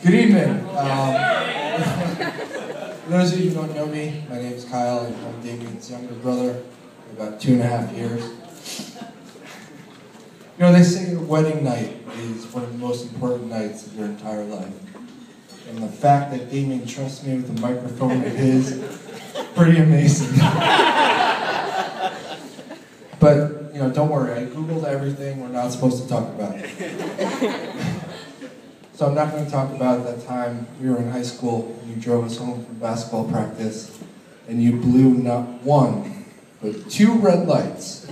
Good evening. For those of you who don't know me, my name is Kyle, and I'm Damien's younger brother for about 2.5 years. You know, they say your wedding night is one of the most important nights of your entire life. And the fact that Damien trusts me with a microphone of his is pretty amazing. But, you know, don't worry, I Googled everything we're not supposed to talk about. So I'm not going to talk about that time we were in high school and you drove us home from basketball practice and you blew not one, but 2 red lights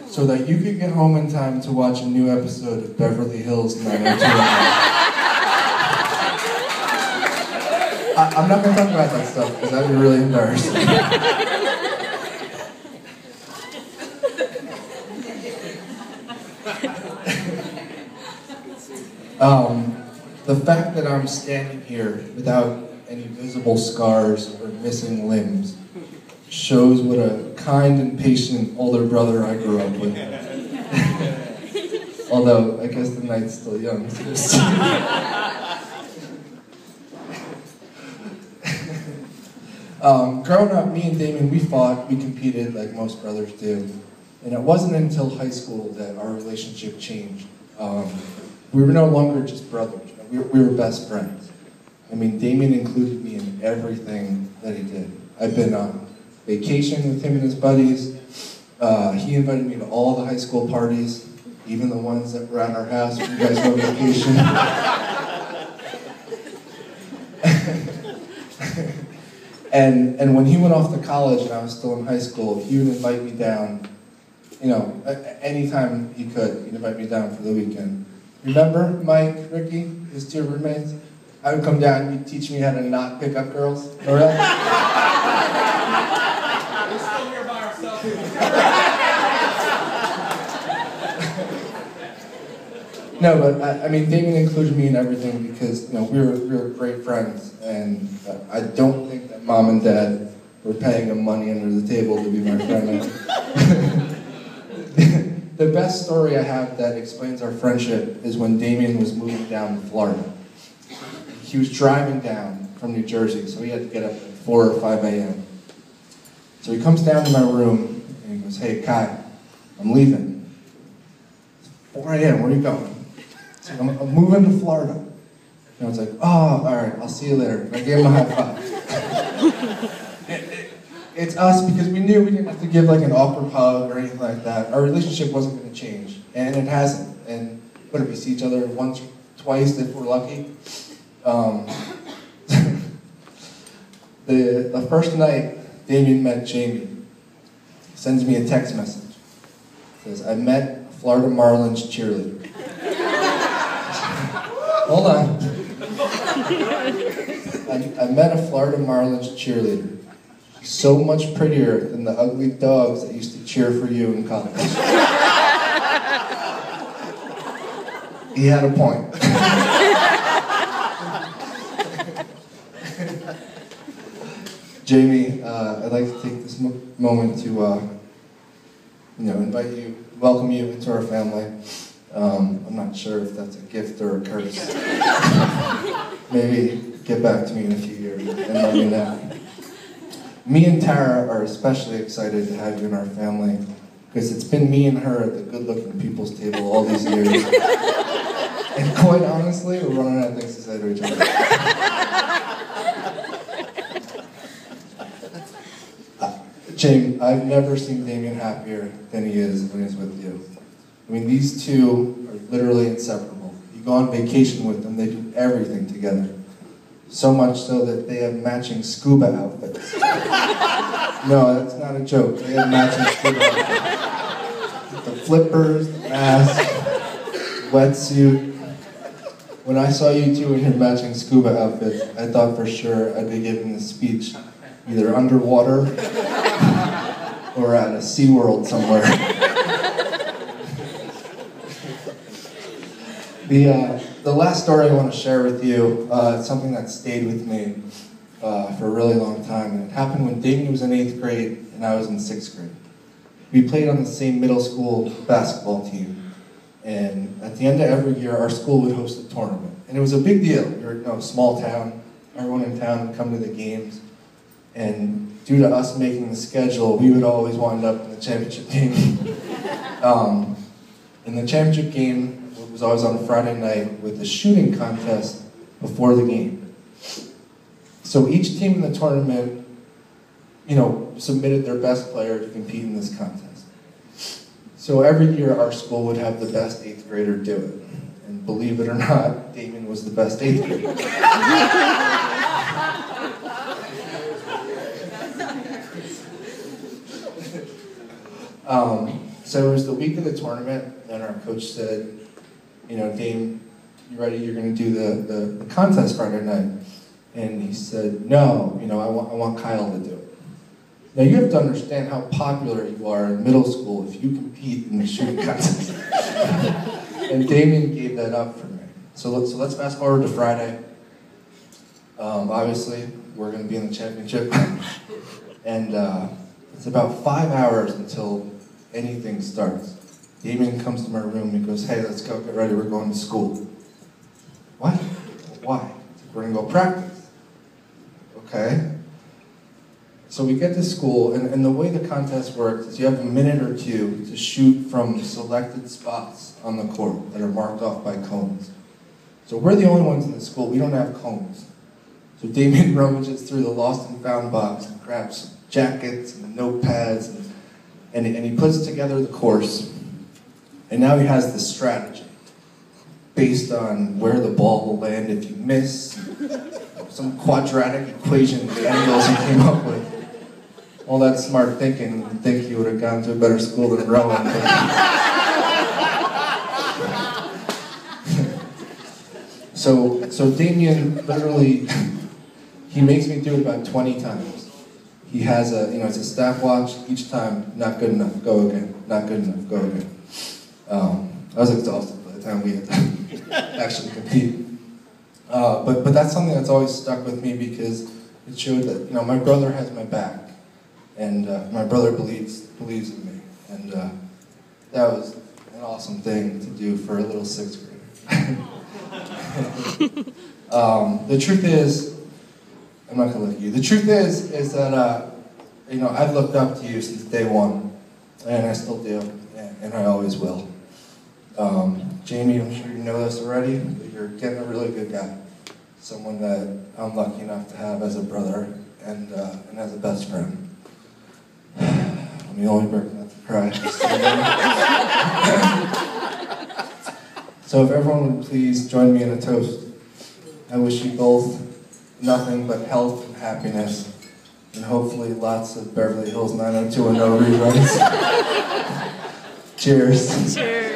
so that you could get home in time to watch a new episode of Beverly Hills 90210. I'm not going to talk about that stuff because that'd be really embarrassing. The fact that I'm standing here without any visible scars or missing limbs shows what a kind and patient older brother I grew up with. Although, I guess the night's still young. Growing up, me and Damien, we fought, we competed like most brothers do. And it wasn't until high school that our relationship changed. We were no longer just brothers. We were best friends. I mean, Damien included me in everything that he did. I've been on vacation with him and his buddies. He invited me to all the high school parties, even the ones that were at our house when you guys were on vacation. And when he went off to college and I was still in high school, he would invite me down, you know, anytime he could. He'd invite me down for the weekend. Remember Mike, Ricky, his 2 roommates? I would come down and he'd teach me how to not pick up girls. All right? We're still here by ourselves. No, but I mean, Damien included me in everything because, you know, we were great friends, and I don't think that Mom and Dad were paying him money under the table to be my friend. The best story I have that explains our friendship is when Damien was moving down to Florida. He was driving down from New Jersey, so he had to get up at 4 or 5 a.m. So he comes down to my room and he goes, "Hey, Kai, I'm leaving." It's 4 a.m., where are you going? So I'm moving to Florida. And I was like, "Oh, all right, I'll see you later." And I gave him a high five. It's us because we knew we didn't have to give like an awkward hug or anything like that. Our relationship wasn't going to change, and it hasn't. And what if we see each other once, twice if we're lucky? The first night Damien met Jamie, he sends me a text message. It says, "I met a Florida Marlins cheerleader." Hold on. I met a Florida Marlins cheerleader. So much prettier than the ugly dogs that used to cheer for you in college. He had a point. Jamie, I'd like to take this moment to, invite you, welcome you into our family. I'm not sure if that's a gift or a curse. Maybe get back to me in a few years and let me know. Me and Tara are especially excited to have you in our family because it's been me and her at the good-looking people's table all these years. And quite honestly, we're running out of things to say to each other. Jamie, I've never seen Damien happier than he is when he's with you. I mean, these two are literally inseparable. You go on vacation with them, they do everything together. So much so that they have matching scuba outfits. No, that's not a joke. They have matching scuba outfits. The flippers, the mask, wetsuit. When I saw you two in your matching scuba outfits, I thought for sure I'd be giving this speech either underwater or at a SeaWorld somewhere. The last story I want to share with you is something that stayed with me for a really long time. And it happened when Damien was in 8th grade and I was in 6th grade. We played on the same middle school basketball team. And at the end of every year, our school would host a tournament. And it was a big deal. We were a small town. Everyone in town would come to the games. And due to us making the schedule, we would always wind up in the championship game. And the championship game was always on a Friday night with a shooting contest before the game. So each team in the tournament, submitted their best player to compete in this contest. So every year our school would have the best 8th grader do it. And believe it or not, Damien was the best 8th grader. So it was the week of the tournament, and our coach said, Dame, you ready? You're going to do the contest Friday night. And he said, no, I want Kyle to do it. Now you have to understand how popular you are in middle school if you compete in the shooting contest. And Damien gave that up for me. So let's fast forward to Friday. Obviously, we're going to be in the championship. And it's about 5 hours until anything starts. Damien comes to my room and he goes, hey, let's go, get ready, we're going to school. What? Why? We're going to go practice. Okay. So we get to school, and the way the contest works is you have a minute or two to shoot from selected spots on the court that are marked off by cones. So we're the only ones in the school, we don't have cones. So Damien rummages through the lost and found box and grabs jackets and notepads, and he puts together the course. And now he has the strategy based on where the ball will land if you miss, some quadratic equation of angles he came up with. All that smart thinking, you'd think he would have gone to a better school than Rowan. So Damien literally, he makes me do it about 20 times. He has it's a stopwatch. Each time, not good enough, go again. Not good enough, go again. I was exhausted by the time we had to actually compete. But that's something that's always stuck with me because it showed that my brother has my back, and my brother believes in me, and that was an awesome thing to do for a little 6th grader. The truth is, I'm not gonna look at you. The truth is that I've looked up to you since day one, and I still do, and I always will. Jamie, I'm sure you know this already, but you're getting a really good guy. Someone that I'm lucky enough to have as a brother and as a best friend. I'm the only person not to cry. So if everyone would please join me in a toast. I wish you both nothing but health and happiness, and hopefully lots of Beverly Hills 90210 reruns. Cheers. Cheers.